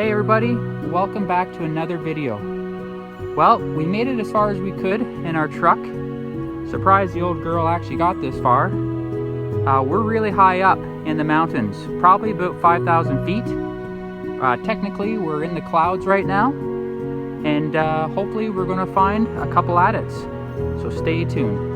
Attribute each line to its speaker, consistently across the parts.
Speaker 1: Hey everybody, welcome back to another video. Well, we made it as far as we could in our truck. Surprised the old girl actually got this far. We're really high up in the mountains, probably about 5,000 feet. Technically, we're in the clouds right now, and hopefully we're going to find a couple adits. So stay tuned.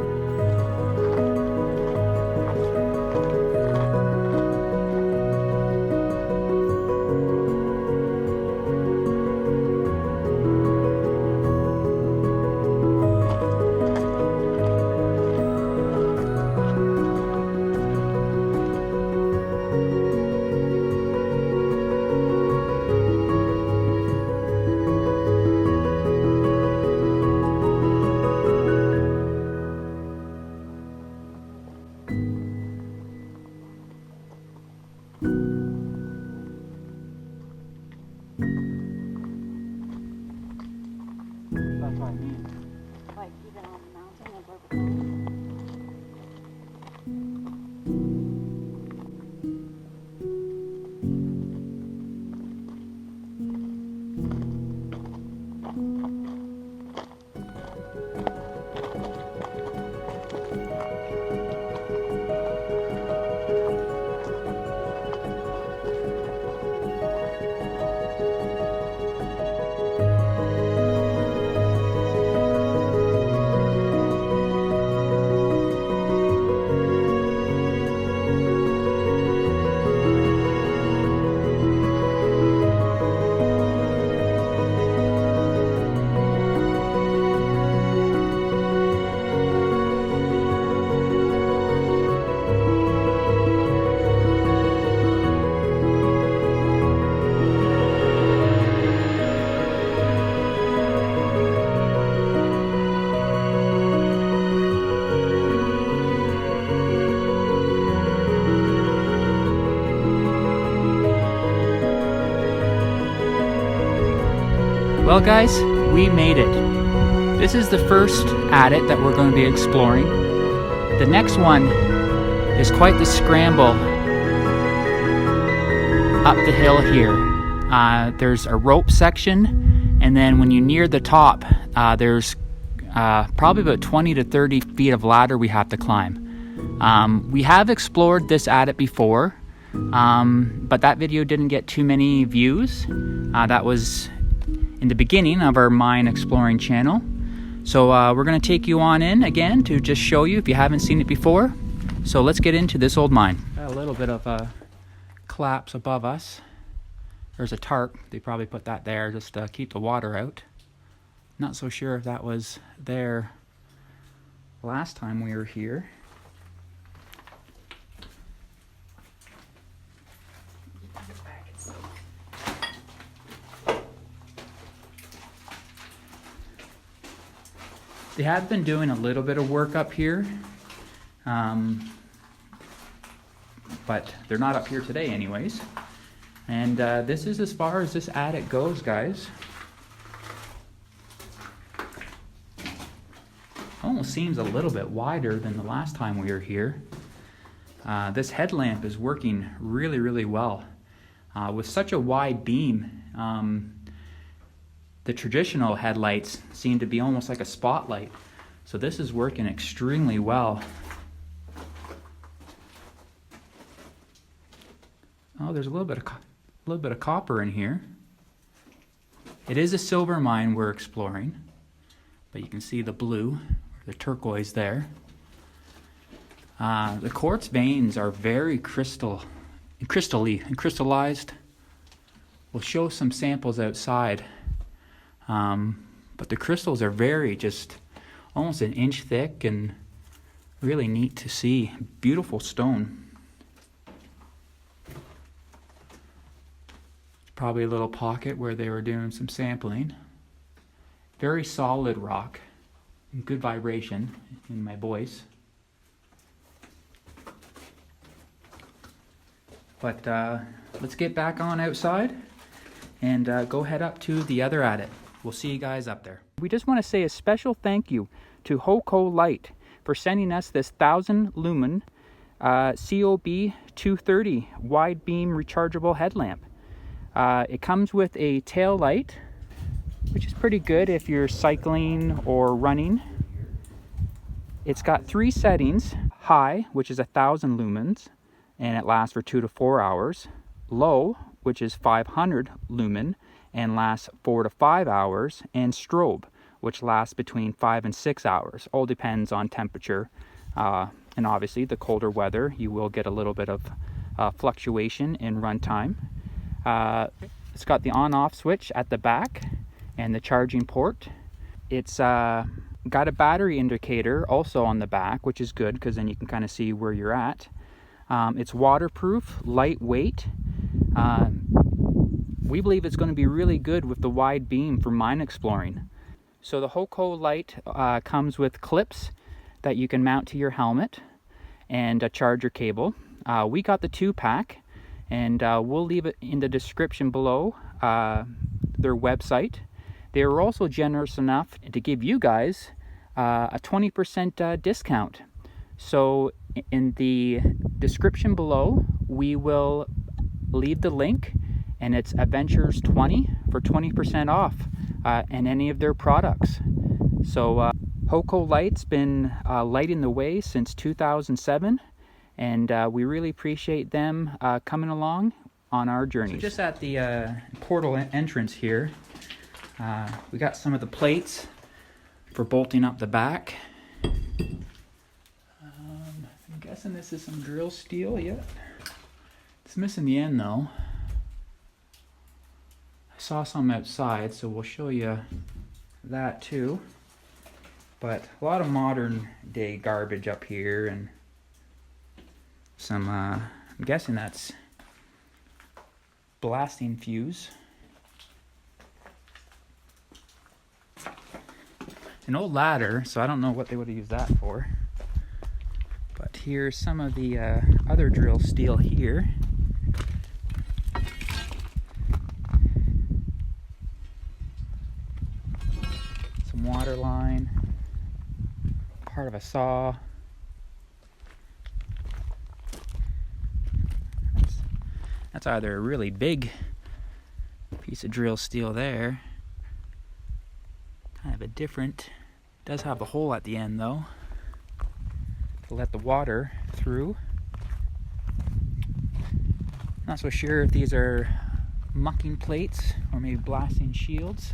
Speaker 1: That's what I mean.
Speaker 2: Like even on the mountain and vertical.
Speaker 1: Well guys, we made it. This is the first adit that we're going to be exploring. The next one is quite the scramble up the hill here. There's a rope section, and then when you near the top, there's probably about 20 to 30 feet of ladder we have to climb. We have explored this adit before, but that video didn't get too many views. That was in the beginning of our mine exploring channel. So we're going to take you on in again to just show you if you haven't seen it before. So let's get into this old mine. Got a little bit of a collapse above us. There's a tarp. They probably put that there just to keep the water out. Not so sure if that was there last time we were here. They have been doing a little bit of work up here, but they're not up here today anyways. And this is as far as this attic goes, guys. Almost seems a little bit wider than the last time we were here. This headlamp is working really, really well. With such a wide beam, the traditional headlights seem to be almost like a spotlight. So this is working extremely well. Oh, there's a little bit of copper in here. It is a silver mine we're exploring, but you can see the blue, or the turquoise there. The quartz veins are very crystally and crystallized. We'll show some samples outside. But the crystals are very just almost an inch thick and really neat to see. Beautiful stone. Probably a little pocket where they were doing some sampling. Very solid rock. Good vibration in my voice. But let's get back on outside and go head up to the other adit. We'll see you guys up there. We just want to say a special thank you to Hoco Light for sending us this 1000 lumen COB 230 wide beam rechargeable headlamp. It comes with a tail light, which is pretty good if you're cycling or running. It's got 3 settings: high, which is 1,000 lumens, and it lasts for 2 to 4 hours. Low, which is 500 lumen and lasts 4 to 5 hours. And strobe, which lasts between 5 and 6 hours. All depends on temperature. And obviously, the colder weather, you will get a little bit of fluctuation in runtime. It's got the on-off switch at the back and the charging port. It's got a battery indicator also on the back, which is good because then you can kind of see where you're at. It's waterproof, lightweight. We believe it's going to be really good with the wide beam for mine exploring. So the Hoco light comes with clips that you can mount to your helmet and a charger cable. We got the 2-pack, and we'll leave it in the description below, their website. They were also generous enough to give you guys a 20% discount. So in the description below, we will leave the link, and it's Adventures20 for 20% off and any of their products. So Hoco Light's been lighting the way since 2007, and we really appreciate them coming along on our journey. So just at the portal entrance here, we got some of the plates for bolting up the back. I'm guessing this is some drill steel. Yep. It's missing the end though. I saw some outside, so we'll show you that too. But a lot of modern day garbage up here, and some, I'm guessing that's blasting fuse. An old ladder, so I don't know what they would have used that for. But here's some of the other drill steel here. Some water line, part of a saw. That's either a really big piece of drill steel there. Kind of a different, does have a hole at the end though, to let the water through. Not so sure if these are mucking plates or maybe blasting shields.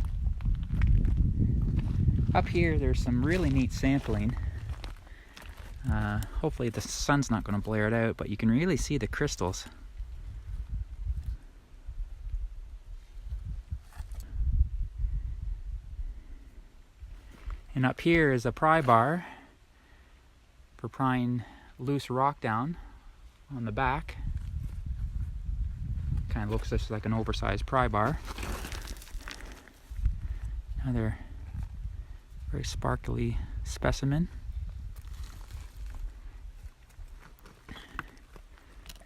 Speaker 1: Up here there's some really neat sampling. Hopefully the sun's not going to blare it out, but you can really see the crystals. And up here is a pry bar for prying loose rock down on the back. Kind of looks just like an oversized pry bar. Another very sparkly specimen.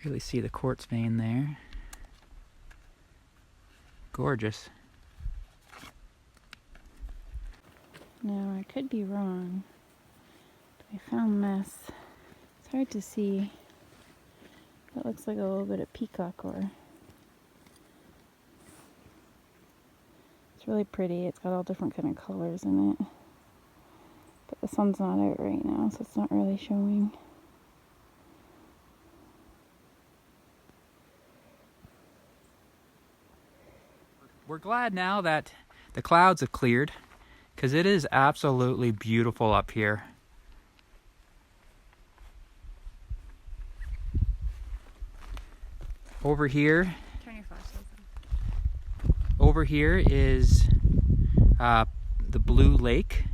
Speaker 1: Really see the quartz vein there. Gorgeous.
Speaker 2: Now, I could be wrong, but I found this. It's hard to see. It looks like a little bit of peacock ore. It's really pretty. It's got all different kind of colors in it. But the sun's not out right now, so it's not really showing.
Speaker 1: We're glad now that the clouds have cleared, because it is absolutely beautiful up here. Over here,
Speaker 2: Turn your flashlight on.
Speaker 1: over here is the Blue Lake.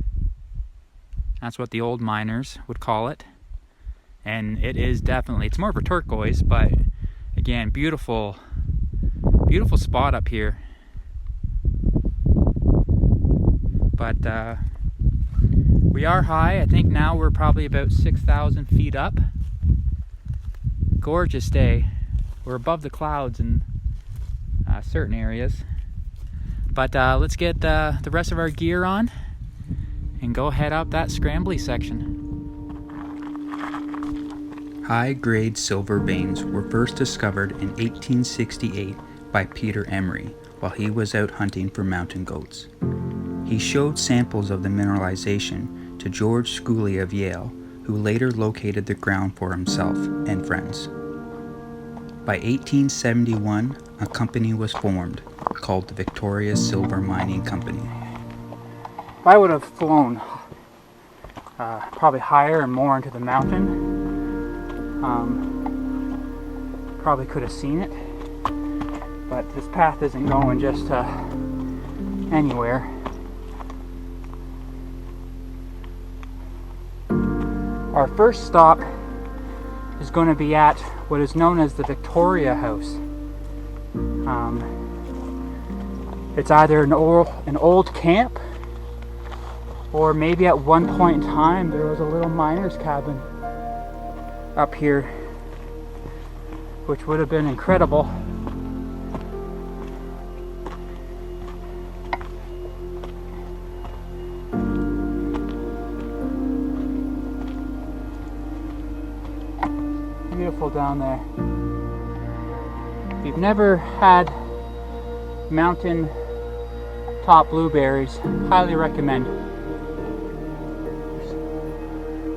Speaker 1: That's what the old miners would call it. And it is definitely, it's more of a turquoise, but again, beautiful, beautiful spot up here. But we are high. I think now we're probably about 6,000 feet up. Gorgeous day. We're above the clouds in certain areas. But let's get the rest of our gear on and go head up that scrambly section. High-grade silver veins were first discovered in 1868
Speaker 3: by Peter Emery while he was out hunting for mountain goats. He showed samples of the mineralization to George Schooley of Yale, who later located the ground for himself and friends. By 1871, a company was formed called the Victoria Silver Mining Company.
Speaker 1: If I would have flown probably higher and more into the mountain, probably could have seen it, but this path isn't going just anywhere. Our first stop is going to be at what is known as the Victoria House. It's either an old camp, or maybe at one point in time there was a little miner's cabin up here, which would have been incredible. Beautiful down there. If you've never had mountain top blueberries, highly recommend.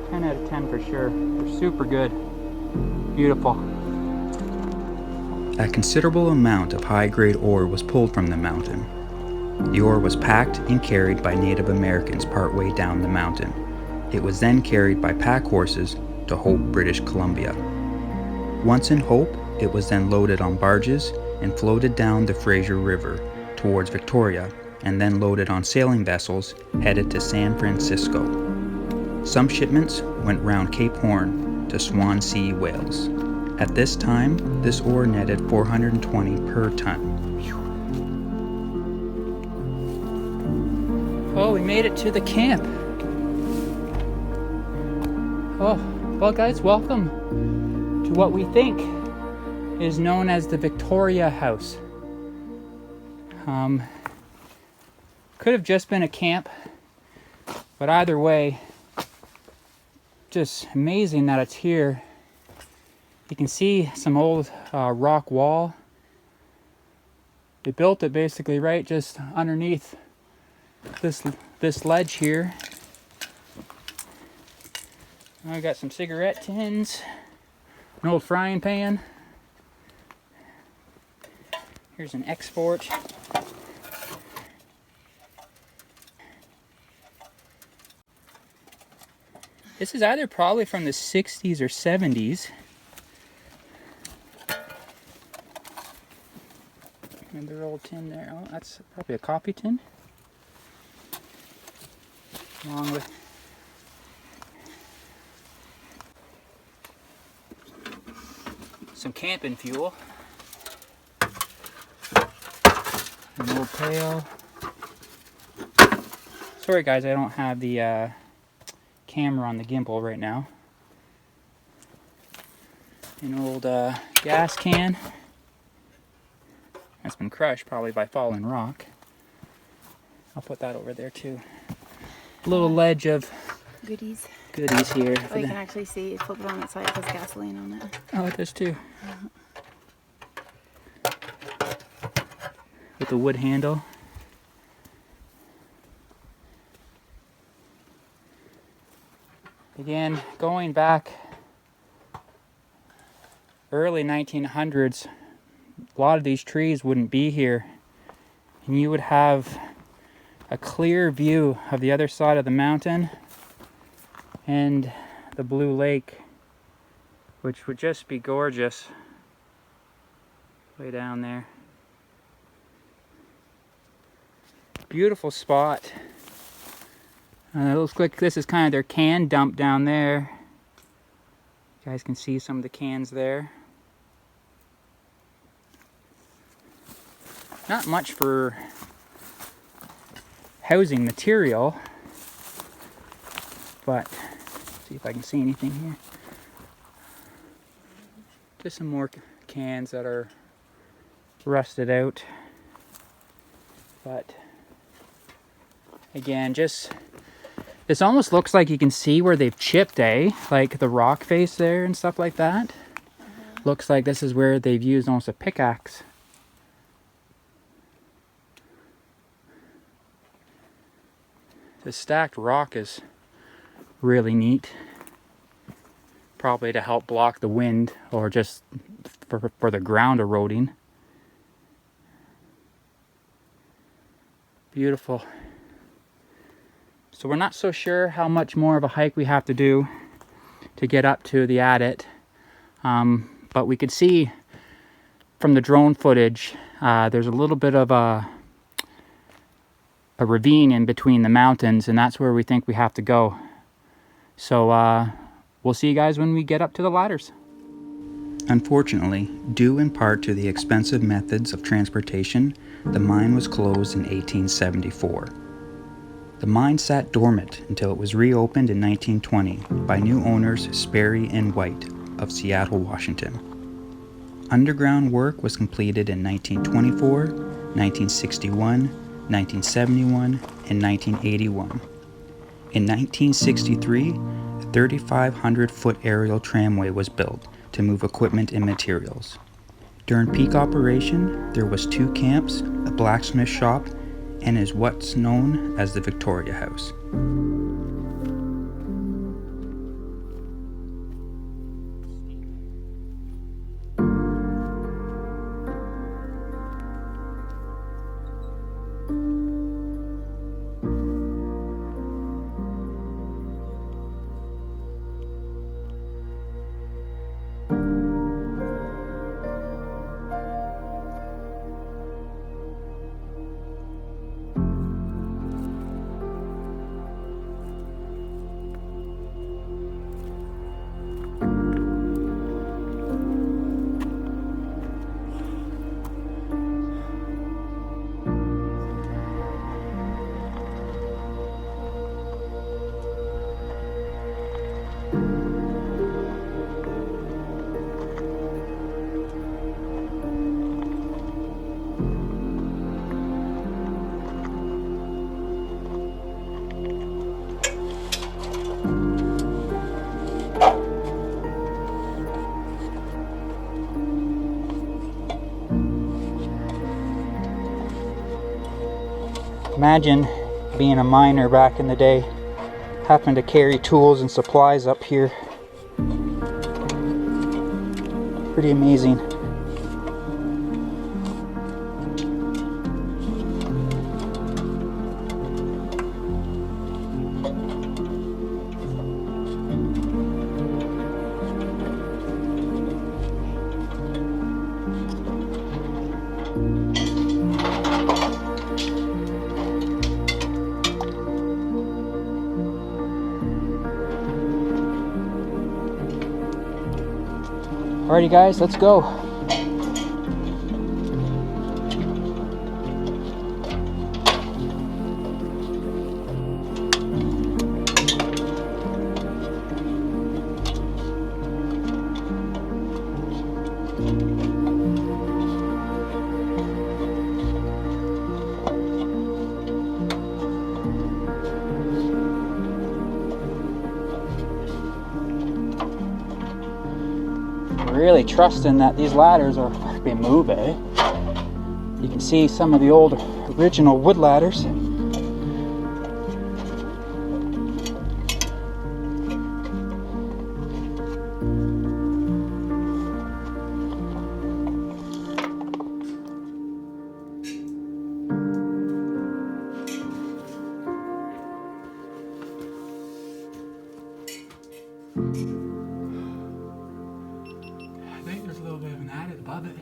Speaker 1: 10 out of 10 for sure. They're super good. Beautiful.
Speaker 3: A considerable amount of high-grade ore was pulled from the mountain. The ore was packed and carried by Native Americans partway down the mountain. It was then carried by pack horses to Hope, British Columbia. Once in Hope, it was then loaded on barges and floated down the Fraser River towards Victoria, and then loaded on sailing vessels headed to San Francisco. Some shipments went round Cape Horn to Swansea, Wales. At this time, this ore netted $420 per ton.
Speaker 1: Oh, we made it to the camp. Oh, well guys, welcome to what we think is known as the Victoria House. Could have just been a camp, but either way, just amazing that it's here. You can see some old rock wall. They built it basically right just underneath this ledge here. I got some cigarette tins, an old frying pan. Here's an export. This is either probably from the 60s or 70s. Another old tin there. Oh, that's probably a coffee tin. Along with some camping fuel. An old pail. Sorry guys, I don't have the camera on the gimbal right now. An old gas can. That's been crushed probably by falling rock. I'll put that over there too. A little ledge of
Speaker 2: goodies
Speaker 1: here.
Speaker 2: Oh, you can actually see, flip it on its side, it has gasoline on it.
Speaker 1: Oh, it does too. With the wood handle. Again, going back early 1900s, a lot of these trees wouldn't be here, and you would have a clear view of the other side of the mountain and the blue lake, which would just be gorgeous way down there. Beautiful spot. It looks like this is kind of their can dump down there. You guys can see some of the cans there. Not much for housing material, but let's see if I can see anything here. Just some more cans that are rusted out, but again, just this almost looks like you can see where they've chipped, like the rock face there and stuff like that. Looks like this is where they've used almost a pickaxe The stacked rock is really neat. Probably to help block the wind or just for the ground eroding. Beautiful. So we're not so sure how much more of a hike we have to do to get up to the adit. But we could see from the drone footage, there's a little bit of a ravine in between the mountains, and that's where we think we have to go. So we'll see you guys when we get up to the ladders.
Speaker 3: Unfortunately, due in part to the expensive methods of transportation, the mine was closed in 1874. The mine sat dormant until it was reopened in 1920 by new owners Sperry and White of Seattle, Washington. Underground work was completed in 1924, 1961, 1971, and 1981. In 1963, a 3,500-foot aerial tramway was built to move equipment and materials. During peak operation, there was 2 camps, a blacksmith shop, and is what's known as the Victoria House. Imagine being a miner back in the day, having to carry tools and supplies up here. Pretty amazing. Alrighty guys, let's go. Really trusting that these ladders are being moved, eh? You can see some of the old original wood ladders. I think there's a little bit of an adit above it.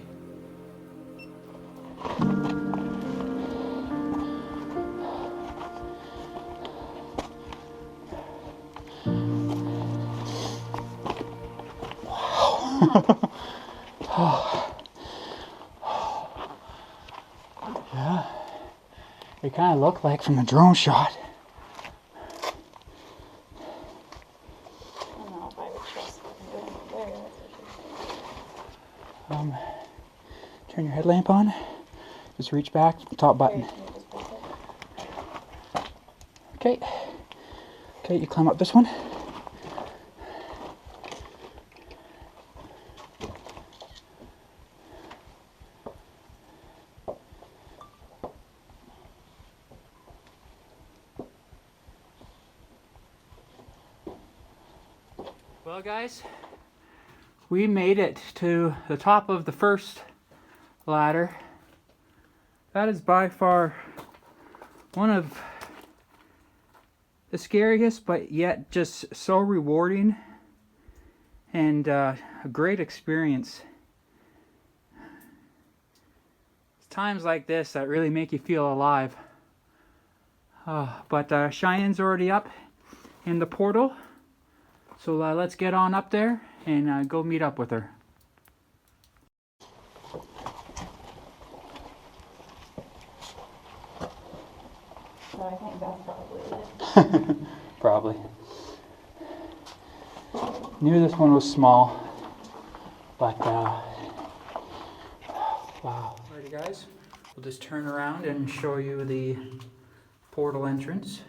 Speaker 3: Wow. Yeah, it kind of looked like from the drone shot. Turn your headlamp on. Just reach back, top button. Okay. Okay, you climb up this one.
Speaker 1: Well, guys, we made it to the top of the first ladder. That is by far one of the scariest, but yet just so rewarding and a great experience. It's times like this that really make you feel alive. But Cheyenne's already up in the portal, so let's get on up there and go meet up with her.
Speaker 2: So I think that's probably it.
Speaker 1: Probably. Knew this one was small, but wow. Alrighty, guys, we'll just turn around and show you the portal entrance.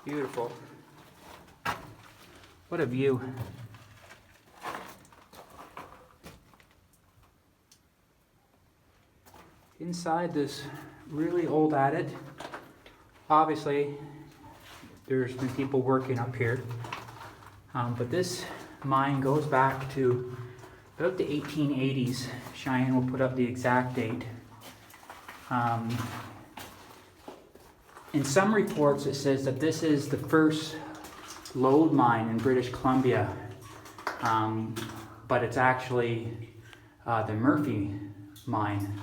Speaker 1: Beautiful. What a view. Inside this really old adit, obviously there's been people working up here, but this mine goes back to about the 1880s. Cheyenne will put up the exact date. In some reports it says that this is the first lode mine in British Columbia, but it's actually the Murphy mine.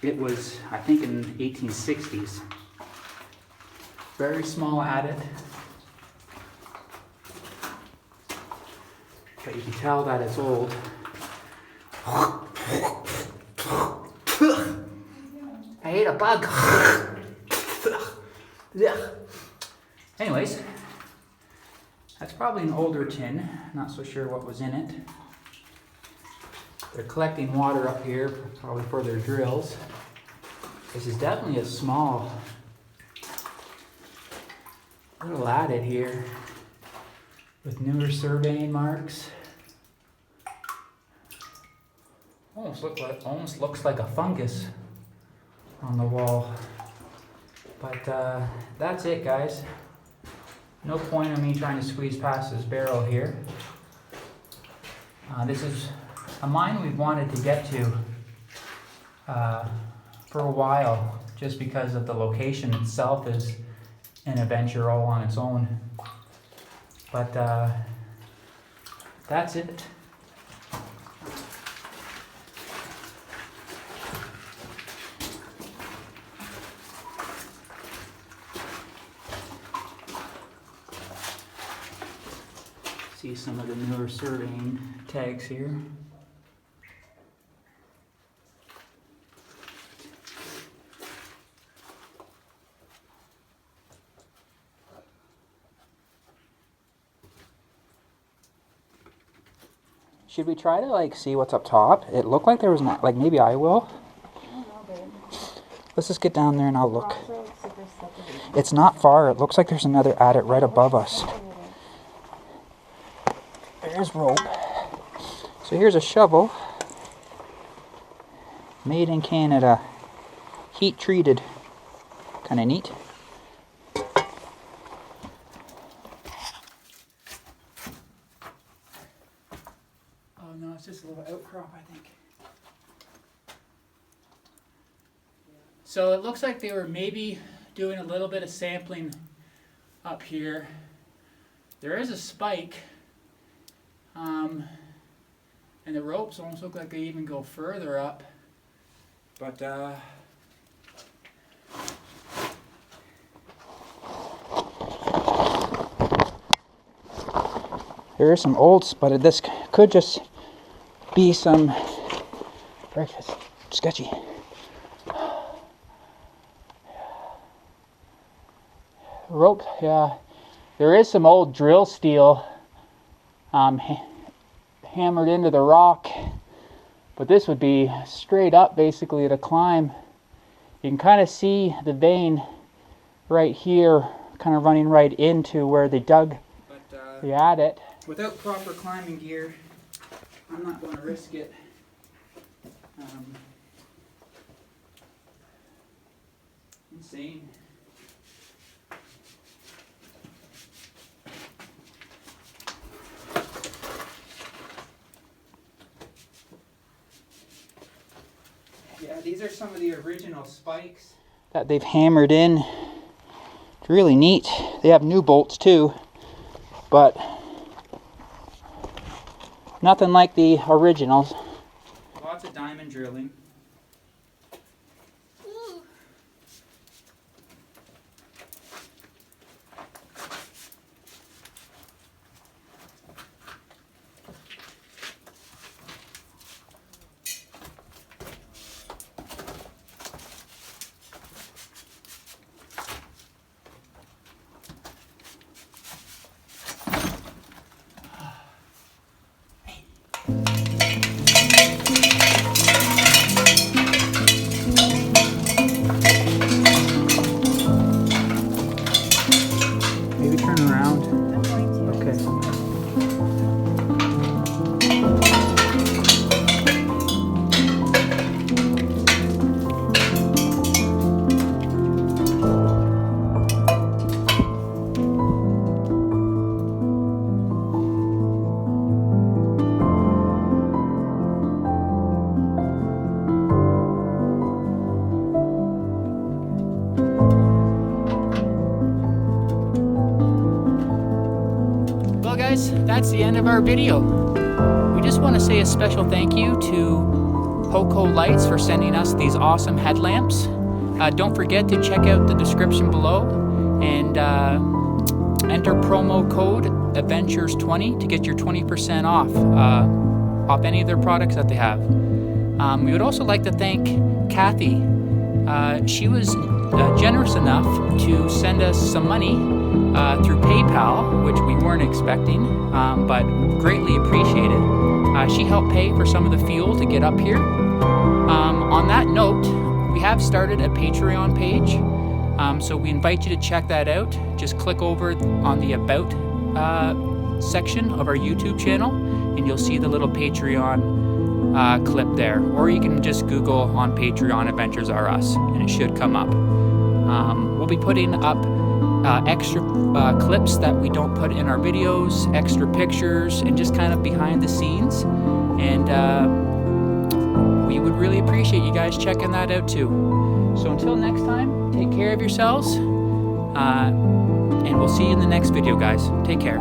Speaker 1: It was, I think, in the 1860s. Very small adit, but you can tell that it's old. I ate a bug. Anyways, that's probably an older tin. Not so sure what was in it. They're collecting water up here, probably for their drills. This is definitely a small little adit here with newer surveying marks. Almost looks like a fungus on the wall. But that's it, guys. No point in me trying to squeeze past this barrel here. This is a mine we've wanted to get to for a while, just because of the location itself is an adventure all on its own. But that's it. See some of the newer surveying tags here. Should we try to see what's up top? It looked like there was not, maybe I will.
Speaker 2: I don't know, babe.
Speaker 1: Let's just get down there and I'll look.
Speaker 2: Crossroads, super subdivision.
Speaker 1: It's not far. It looks like there's another adit right above us. There's rope. So here's a shovel. Made in Canada. Heat treated. Kind of neat. Oh no, it's just a little outcrop, I think. So it looks like they were maybe doing a little bit of sampling up here. There is a spike. And the ropes almost look like they even go further up. But there are some olds, but this could just be some breakfast. Sketchy. Rope, yeah. There is some old drill steel hammered into the rock, but this would be straight up basically to climb. You can kind of see the vein right here kind of running right into where they dug the adit. Without proper climbing gear, I'm not going to risk it. Insane. Yeah, these are some of the original spikes that they've hammered in. It's really neat. They have new bolts too, but nothing like the originals. Lots of diamond drilling. Maybe turn around.
Speaker 2: I'm going to.
Speaker 1: Okay. Well guys, that's the end of our video. We just want to say a special thank you to Poco Lights for sending us these awesome headlamps. Don't forget to check out the description below and enter promo code Adventures20 to get your 20% off any of their products that they have. We would also like to thank Kathy. She was generous enough to send us some money through PayPal, which we weren't expecting, but greatly appreciated. She helped pay for some of the fuel to get up here. On that note, we have started a Patreon page, so we invite you to check that out. Just click over on the About section of our YouTube channel, and you'll see the little Patreon clip there. Or you can just Google on Patreon Adventures Are Us, and it should come up. We'll be putting up extra clips that we don't put in our videos, extra pictures, and just kind of behind the scenes. And we would really appreciate you guys checking that out too. So until next time, take care of yourselves, and we'll see you in the next video, guys. Take care.